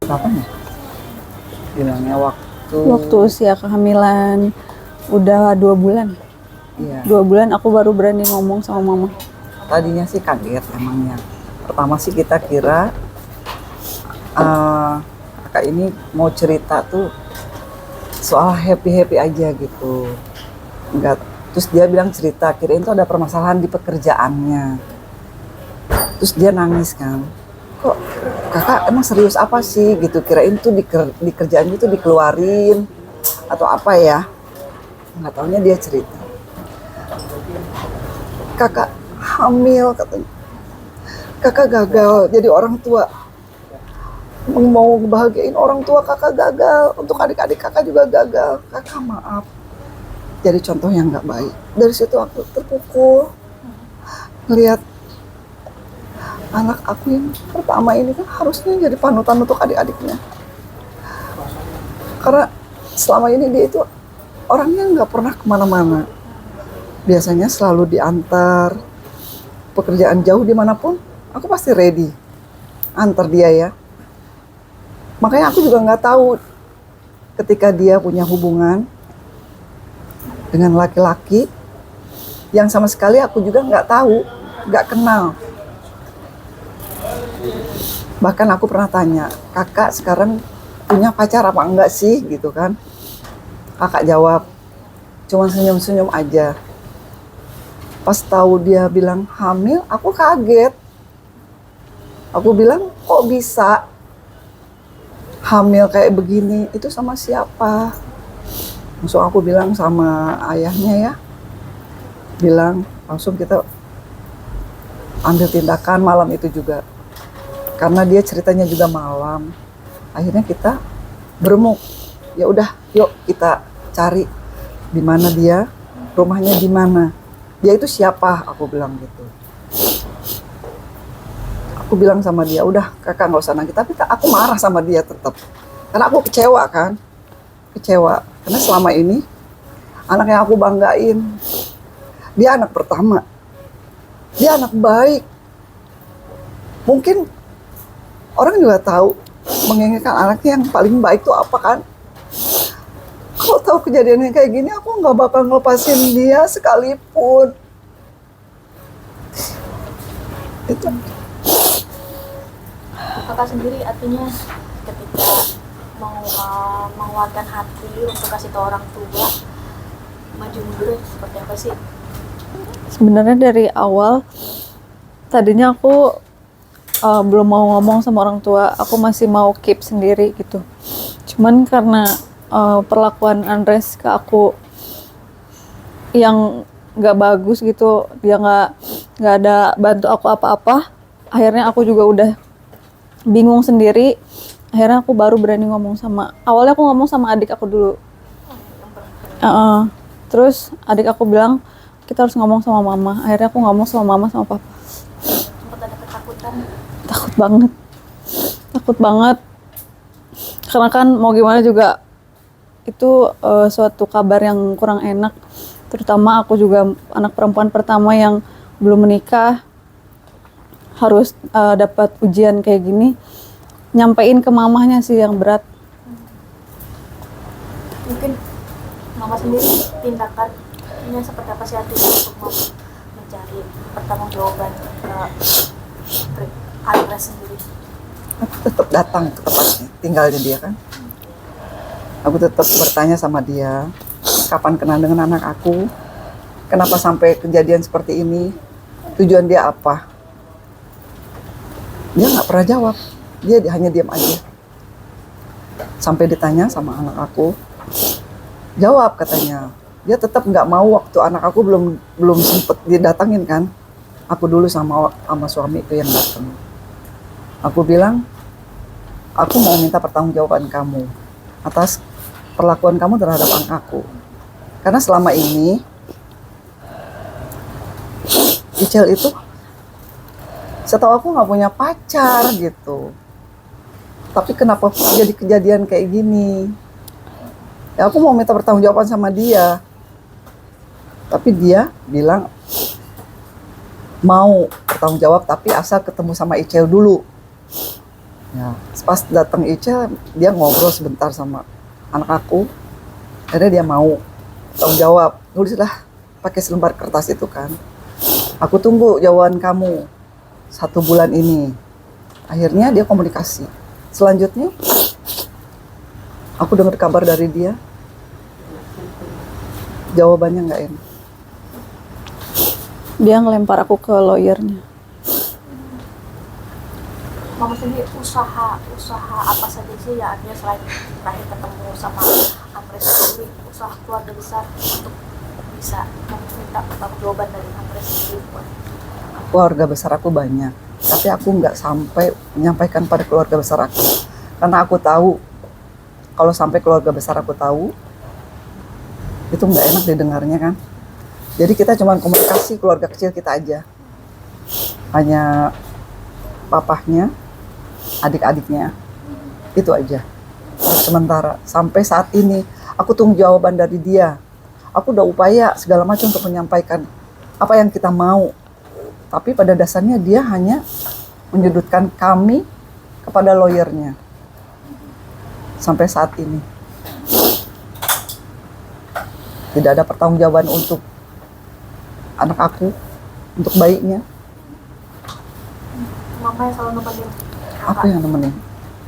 kapan ya? Bilangnya Waktu usia kehamilan udah 2 bulan. Iya. 2 bulan aku baru berani ngomong sama mama. Tadinya sih kaget emangnya. Pertama sih kita kira kakak ini mau cerita tuh soal happy aja gitu. Enggak. Terus dia bilang cerita, kirain tuh ada permasalahan di pekerjaannya. Terus dia nangis kan. Kok kakak emang serius apa sih gitu, kirain tuh di kerjaan itu dikeluarin atau apa ya, nggak taunya dia cerita kakak hamil katanya, kakak gagal jadi orang tua, mau ngebahagiain orang tua kakak gagal, untuk adik-adik kakak juga gagal, kakak maaf jadi contoh yang nggak baik. Dari situ aku terpukul ngelihat anak aku yang pertama ini kan harusnya jadi panutan untuk adik-adiknya. Karena selama ini dia itu orangnya nggak pernah kemana-mana. Biasanya selalu diantar, pekerjaan jauh dimanapun, aku pasti ready antar dia ya. Makanya aku juga nggak tahu ketika dia punya hubungan dengan laki-laki yang sama sekali aku juga nggak tahu, nggak kenal. Bahkan aku pernah tanya, kakak sekarang punya pacar apa enggak sih gitu kan. Kakak jawab, cuma senyum-senyum aja. Pas tahu dia bilang hamil, aku kaget. Aku bilang, kok bisa hamil kayak begini, itu sama siapa? Langsung aku bilang sama ayahnya ya, bilang langsung kita ambil tindakan malam itu juga. Karena dia ceritanya juga malam, akhirnya kita beremuk. Ya udah, yuk kita cari di mana dia, rumahnya di mana. Dia itu siapa? Aku bilang gitu. Aku bilang sama dia, udah kakak nggak usah nangis. Tapi aku marah sama dia tetap, karena aku kecewa kan, kecewa. Karena selama ini anak yang aku banggain, dia anak pertama, dia anak baik. Mungkin orang juga tahu menginginkan anaknya yang paling baik itu apa kan. Kalau tahu kejadian yang kayak gini, aku nggak bakal ngelepasin dia sekalipun. Itu. Kakak sendiri artinya ketika mau menguatkan hati untuk kasih tahu orang tua, maju mundur seperti apa sih? Sebenarnya dari awal tadinya aku belum mau ngomong sama orang tua, aku masih mau keep sendiri gitu. Cuman karena perlakuan Andres ke aku yang nggak bagus gitu, dia nggak ada bantu aku apa-apa, akhirnya aku juga udah bingung sendiri. Akhirnya aku baru berani ngomong awalnya aku ngomong sama adik aku dulu. Terus adik aku bilang kita harus ngomong sama mama. Akhirnya aku ngomong sama mama sama papa. Sempat ada ketakutan? Takut banget karena kan mau gimana juga itu suatu kabar yang kurang enak, terutama aku juga anak perempuan pertama yang belum menikah, harus dapat ujian kayak gini. Nyampein ke mamahnya sih yang berat. Mungkin mama sendiri tindakannya seperti apa sih artinya untuk mau mencari pertanggungjawaban Andres sendiri? Aku tetap datang ke tempatnya, tinggalnya dia kan. Aku tetap bertanya sama dia, kapan kenal dengan anak aku, kenapa sampai kejadian seperti ini, tujuan dia apa. Dia nggak pernah jawab, dia hanya diam aja. Sampai ditanya sama anak aku, jawab katanya. Dia tetap nggak mau waktu anak aku belum sempet didatangin kan. Aku dulu sama suami itu yang datang. Aku bilang, aku mau minta pertanggungjawaban kamu atas perlakuan kamu terhadap anak aku. Karena selama ini Icel itu setahu aku nggak punya pacar gitu. Tapi kenapa jadi kejadian kayak gini? Ya aku mau minta pertanggungjawaban sama dia. Tapi dia bilang mau bertanggung jawab tapi asal ketemu sama Icel dulu. Ya, pas datang Ica, dia ngobrol sebentar sama anak aku. Akhirnya dia mau tanggung jawab. Nulislah pakai selembar kertas itu kan. Aku tunggu jawaban kamu 1 bulan ini. Akhirnya dia komunikasi. Selanjutnya, aku dengar kabar dari dia. Jawabannya nggak enak. Dia ngelempar aku ke lawyernya. Mama sendiri usaha apa saja sih ya artinya selain terakhir ketemu sama Amres sendiri, usaha keluarga besar untuk bisa meminta pertanggungjawaban dari Amres sendiri buat Keluarga besar aku banyak, tapi aku nggak sampai menyampaikan pada keluarga besar aku. Karena aku tahu, kalau sampai keluarga besar aku tahu, itu nggak enak didengarnya kan. Jadi kita cuma komunikasi keluarga kecil kita aja. Hanya papahnya, adik-adiknya, itu aja. Sementara sampai saat ini aku tunggu jawaban dari dia. Aku udah upaya segala macam untuk menyampaikan apa yang kita mau, tapi pada dasarnya dia hanya menyudutkan kami kepada lawyernya sampai saat ini. Tidak ada pertanggungjawaban untuk anak aku, untuk bayinya. Mama yang selalu nemenin Aku yang nemenin.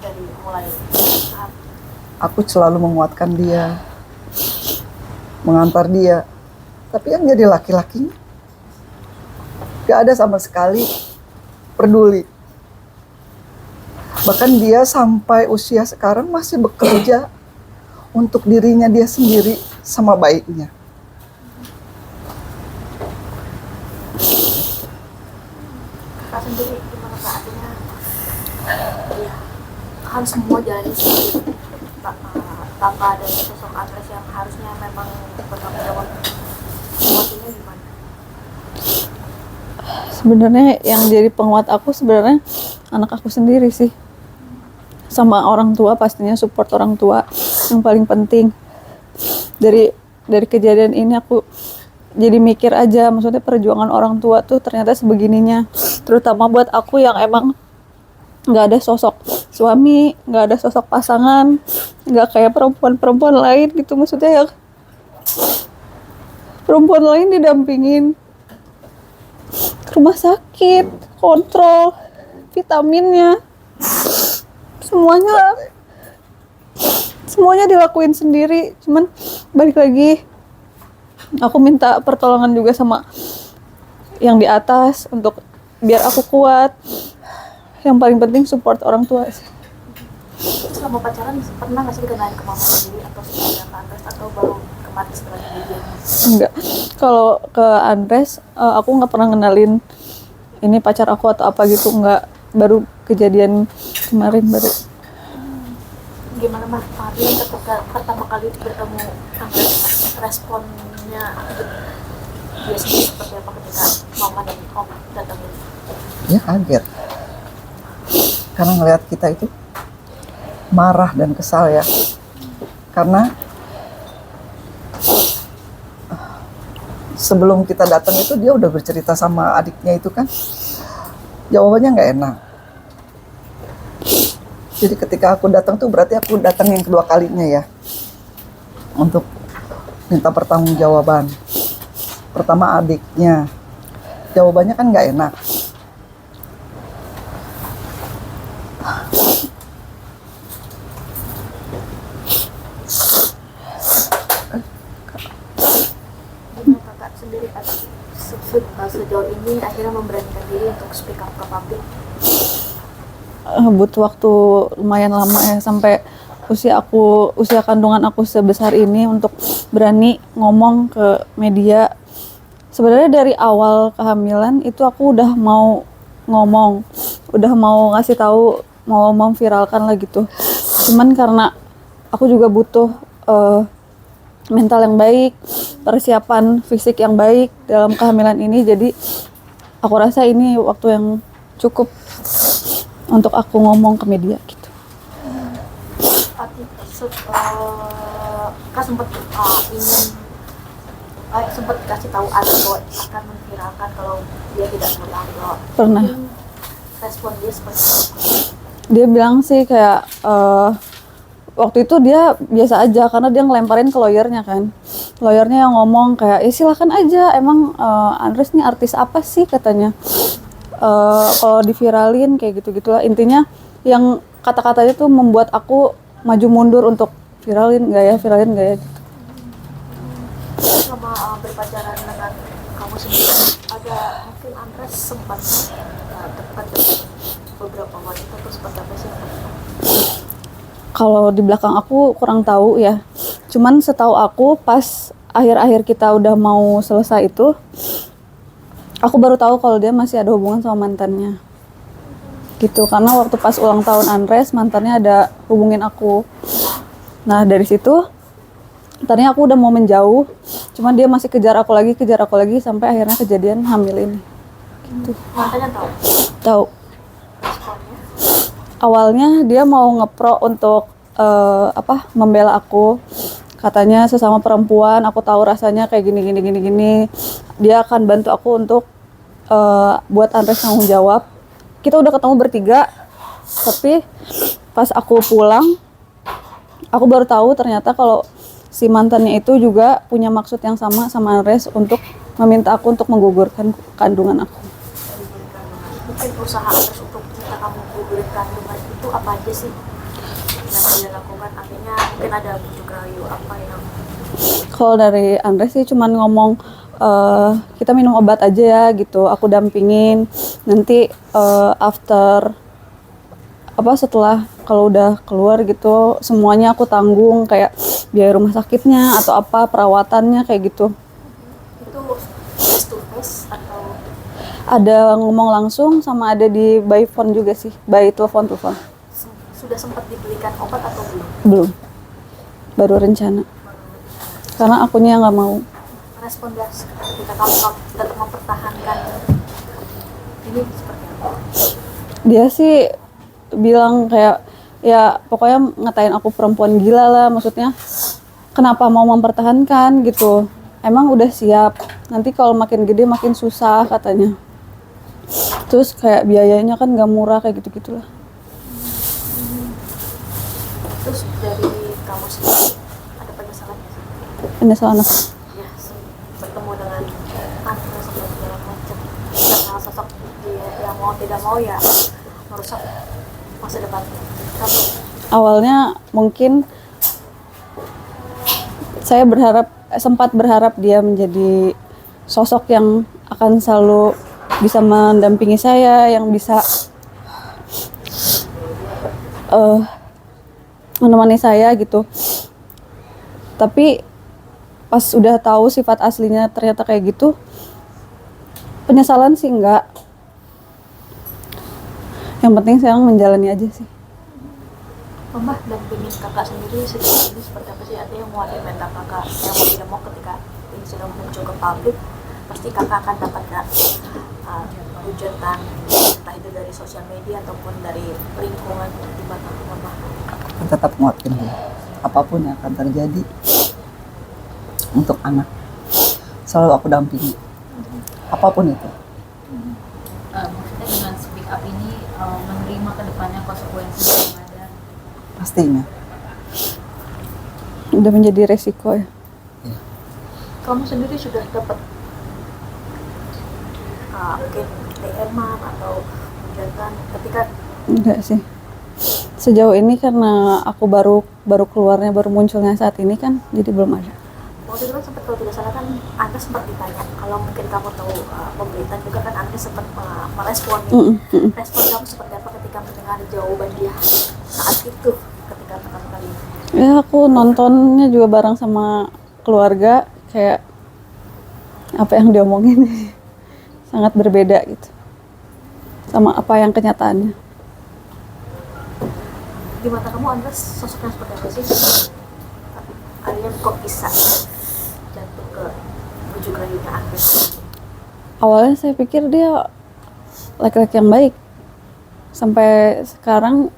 dari mulai saat Aku selalu menguatkan dia, mengantar dia. Tapi yang jadi laki-lakinya gak ada sama sekali peduli. Bahkan dia sampai usia sekarang masih bekerja untuk dirinya dia sendiri sama baiknya. Kak sendiri gimana Kak artinya ya kan semua jalan sendiri tanpa ada sosok Andres yang harusnya memang bertanggung jawab semuanya gimana? Sebenarnya yang jadi penguat aku sebenarnya anak aku sendiri sih. Sama orang tua, pastinya support orang tua yang paling penting. Dari kejadian ini aku jadi mikir aja, maksudnya perjuangan orang tua tuh ternyata sebegininya. Terutama buat aku yang emang nggak ada sosok suami, nggak ada sosok pasangan, nggak kayak perempuan-perempuan lain gitu, maksudnya yang perempuan lain didampingin ke rumah sakit, kontrol vitaminnya, semuanya dilakuin sendiri. Cuman balik lagi, aku minta pertolongan juga sama yang di atas untuk biar aku kuat. Yang paling penting support orang tua sih. Selama pacaran pernah nggak sih dikenalin ke mama sendiri atau sebenarnya ke Andres atau baru kemarin setelah kejadian? Enggak. Kalau ke Andres, aku nggak pernah ngenalin ini pacar aku atau apa gitu, nggak. Baru kejadian kemarin baru. Gimana Mas Fahri ketika pertama kali bertemu Andres, responnya biasanya seperti apa ketika mama dan om datang? Ya kaget. Karena ngelihat kita itu marah dan kesal ya. Karena sebelum kita datang itu dia udah bercerita sama adiknya itu kan. Jawabannya nggak enak. Jadi ketika aku datang tuh berarti aku datang yang kedua kalinya ya. Untuk minta pertanggungjawaban. Pertama adiknya. Jawabannya kan nggak enak. Gimana kakak sendiri sejauh ini akhirnya memberanikan diri untuk speak up ke publik? Butuh waktu lumayan lama ya, sampai usia kandungan aku sebesar ini untuk berani ngomong ke media. Sebenarnya dari awal kehamilan itu aku udah mau ngomong, udah mau ngasih tahu, mau memviralkan lah gitu. Cuman karena aku juga butuh mental yang baik, persiapan fisik yang baik dalam kehamilan ini, jadi aku rasa ini waktu yang cukup untuk aku ngomong ke media gitu. Kak sempat sempat kasih tahu Adi bahwa akan memviralkan kalau dia tidak mau upload. Pernah. Respon dia seperti apa? Dia bilang sih kayak waktu itu dia biasa aja karena dia ngelemparin ke lawyernya kan. Lawyernya yang ngomong kayak, silakan aja, emang Andres nih artis apa sih katanya. Kalau diviralin kayak gitu-gitulah. Intinya yang kata-katanya tuh membuat aku maju mundur untuk viralin nggak ya gitu. Selama berpacaran dengan kamu sendiri, ada mungkin Andres sempat dekat dengan beberapa wanita atau seperti apa sih? Kalau di belakang aku kurang tahu ya. Cuman setahu aku pas akhir-akhir kita udah mau selesai itu, aku baru tahu kalau dia masih ada hubungan sama mantannya. Gitu, karena waktu pas ulang tahun Andres, mantannya ada hubungin aku. Nah, dari situ tadinya aku udah mau menjauh, cuman dia masih kejar aku lagi sampai akhirnya kejadian hamil ini. Gitu. Mantannya tahu Tahu. responnya? Awalnya dia mau ngepro untuk membela aku. Katanya sesama perempuan, aku tahu rasanya kayak gini. Dia akan bantu aku untuk buat Andres tanggung jawab. Kita udah ketemu bertiga, tapi pas aku pulang, aku baru tahu ternyata kalau si mantannya itu juga punya maksud yang sama Andres untuk meminta aku untuk menggugurkan kandungan aku. Mungkin usaha Andres untuk minta kamu gugurin kandungan itu apa aja sih yang dia lakukan? Akhirnya mungkin ada bujuk rayu apa yang Kalau dari Andres sih cuman ngomong kita minum obat aja ya gitu, aku dampingin nanti setelah kalau udah keluar gitu semuanya aku tanggung, kayak biaya rumah sakitnya atau apa perawatannya kayak gitu. itu face to face atau Ada ngomong langsung sama ada di by phone juga sih, by telepon. sudah sempat dibelikan obat atau belum? Belum, baru rencana karena akunya nggak mau. Respon dia ketika kamu tetap mempertahankan ini seperti apa? Dia sih bilang kayak ya pokoknya ngatain aku perempuan gila lah, maksudnya kenapa mau mempertahankan gitu, emang udah siap, nanti kalau makin gede makin susah katanya, terus kayak biayanya kan gak murah kayak gitu-gitulah. Terus dari kamu sendiri ada penyesalan nggak sih? Penyesalan apa? Ya bertemu dengan Andres dan segala macam karena sosok dia yang mau tidak mau ya merusak masa depan kamu. Awalnya mungkin saya sempat berharap dia menjadi sosok yang akan selalu bisa mendampingi saya, yang bisa menemani saya gitu. Tapi pas udah tahu sifat aslinya ternyata kayak gitu, penyesalan sih enggak. Yang penting sekarang menjalani aja sih. Mama dampingin kakak sendiri sejauh ini seperti apa sih? Artinya mau ada mental kakak yang mau tidak mau ketika ini sudah muncul ke publik, pasti kakak akan dapatkan hujatan entah itu dari sosial media ataupun dari lingkungan di mana mama. Aku tetap nguatin dia. Apapun yang akan terjadi untuk anak, selalu aku dampingi. Apapun itu. Maksudnya dengan speak up ini menerima ke depannya konsekuensi yang ada. Pastinya. Udah menjadi resiko ya. Kamu sendiri sudah dapat mungkin DM-an atau hujatan ketika Enggak sih. Sejauh ini karena aku baru munculnya saat ini kan, jadi belum ada. waktu itu kan sempat, kalau tidak salah kan Anda sempat ditanya kalau mungkin kamu tahu pemberitaan juga kan Anda sempat merespon respon kamu seperti apa ketika mendengar jawaban dia saat itu ketika pertama kali? Ya aku nontonnya juga bareng sama keluarga, kayak apa yang diomongin sangat berbeda gitu sama apa yang kenyataannya. Di mata kamu Anda sosoknya seperti apa sih? Kalian kok bisa jatuh ke bujuk rayunya Anda? Awalnya saya pikir dia laki-laki yang baik, sampai sekarang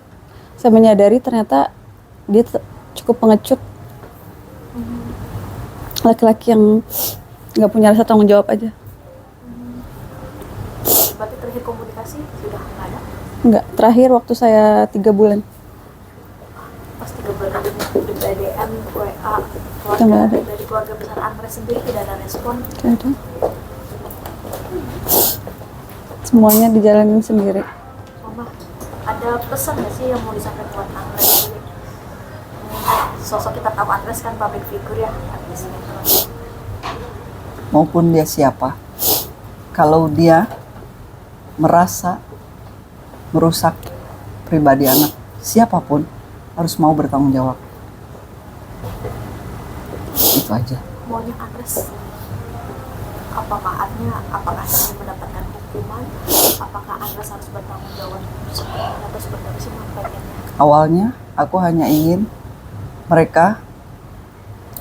saya menyadari ternyata dia cukup pengecut, laki-laki yang nggak punya rasa tanggung jawab aja. Berarti terakhir komunikasi sudah nggak ada? Enggak, terakhir waktu saya 3 bulan. Pas 3 bulan di BDM, WA, Nggak ada. dari keluarga besar Andres sendiri tidak ada respon. Nggak ada. Semuanya dijalanin sendiri. Mama, ada pesan nggak sih yang mau disampaikan buat Andres sendiri? Sosok kita tahu Andres kan public figure ya, artis sinetron. Maupun dia siapa, kalau dia merasa merusak pribadi anak, siapapun harus mau bertanggung jawab. Itu aja. Maunya Andres apa maafnya, apakah dia mendapatkan hukuman, apakah Andres harus bertanggung jawab, atau seperti apa sih pengennya? Awalnya aku hanya ingin mereka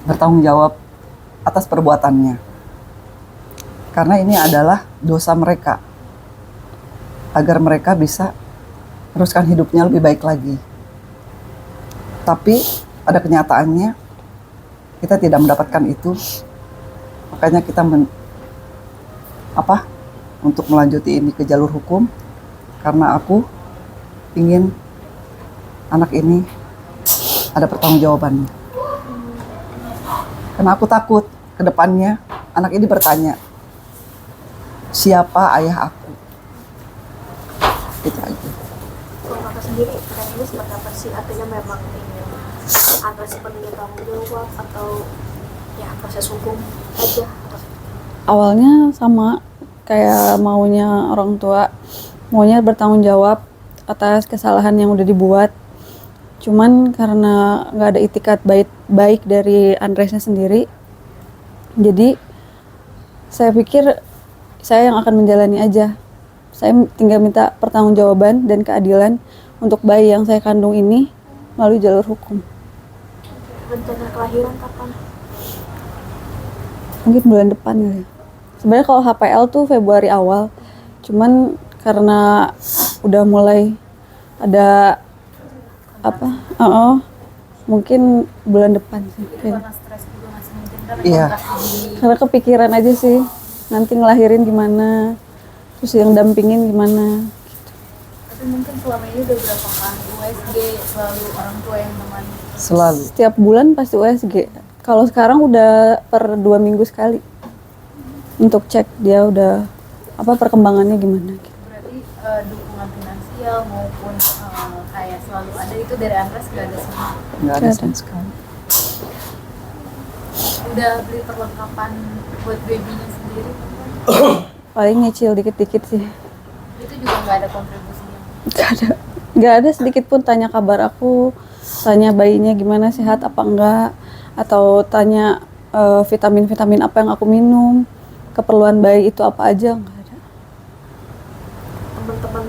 bertanggung jawab atas perbuatannya, karena ini adalah dosa mereka, agar mereka bisa teruskan hidupnya lebih baik lagi. Tapi pada kenyataannya kita tidak mendapatkan itu, makanya kita untuk melanjuti ini ke jalur hukum, karena aku ingin anak ini ada pertanggungjawabannya. Karena aku takut ke depannya anak ini bertanya, siapa ayah aku? Itu aja. Kalau kakak sendiri, ini seperti apa sih? Artinya memang ingin Andres sepenuhnya tanggung jawab atau ya proses hukum aja? Awalnya sama kayak maunya orang tua, maunya bertanggung jawab atas kesalahan yang udah dibuat. Cuman karena nggak ada itikat baik dari Andresnya sendiri, jadi saya pikir saya yang akan menjalani aja. Saya tinggal minta pertanggungjawaban dan keadilan untuk bayi yang saya kandung ini melalui jalur hukum. Rencana kelahiran kapan? Mungkin bulan depan kali. Sebenarnya kalau HPL tuh Februari awal, cuman karena udah mulai ada mungkin bulan depan sih. Karena stres juga nggak sih mungkin kan Iya. Karena kepikiran aja sih nanti ngelahirin gimana, terus yang dampingin gimana. Tapi mungkin selama ini udah berapa kali USG selalu orang tua yang nemani. Selalu. Setiap bulan pasti USG. Kalau sekarang udah per 2 minggu sekali untuk cek dia udah perkembangannya gimana. Berarti dukungan finansial maupun kayak selalu ada itu dari Andres gak ada semua. Nggak ada Nggak ada. sama sekali. Udah beli perlengkapan buat babynya sendiri. Paling nyicil dikit-dikit sih. Itu juga nggak ada kontribusinya. Gak ada sedikit pun tanya kabar aku, tanya bayinya gimana, sehat apa enggak, atau tanya vitamin-vitamin apa yang aku minum, keperluan bayi itu apa aja, enggak ada. Teman-teman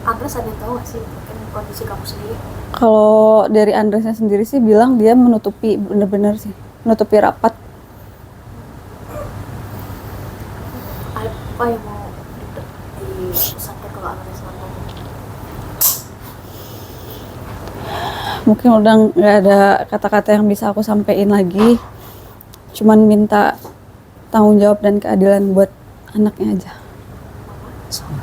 Andres ada yang tahu nggak sih mungkin kondisi kamu sendiri? Kalau dari Andresnya sendiri sih bilang dia menutupi, bener-bener sih menutupi rapat. Apa yang mau disampaikan kalau Andres ngomong? Mungkin udah nggak ada kata-kata yang bisa aku sampein lagi, cuman minta tanggung jawab dan keadilan buat anaknya aja. Sama.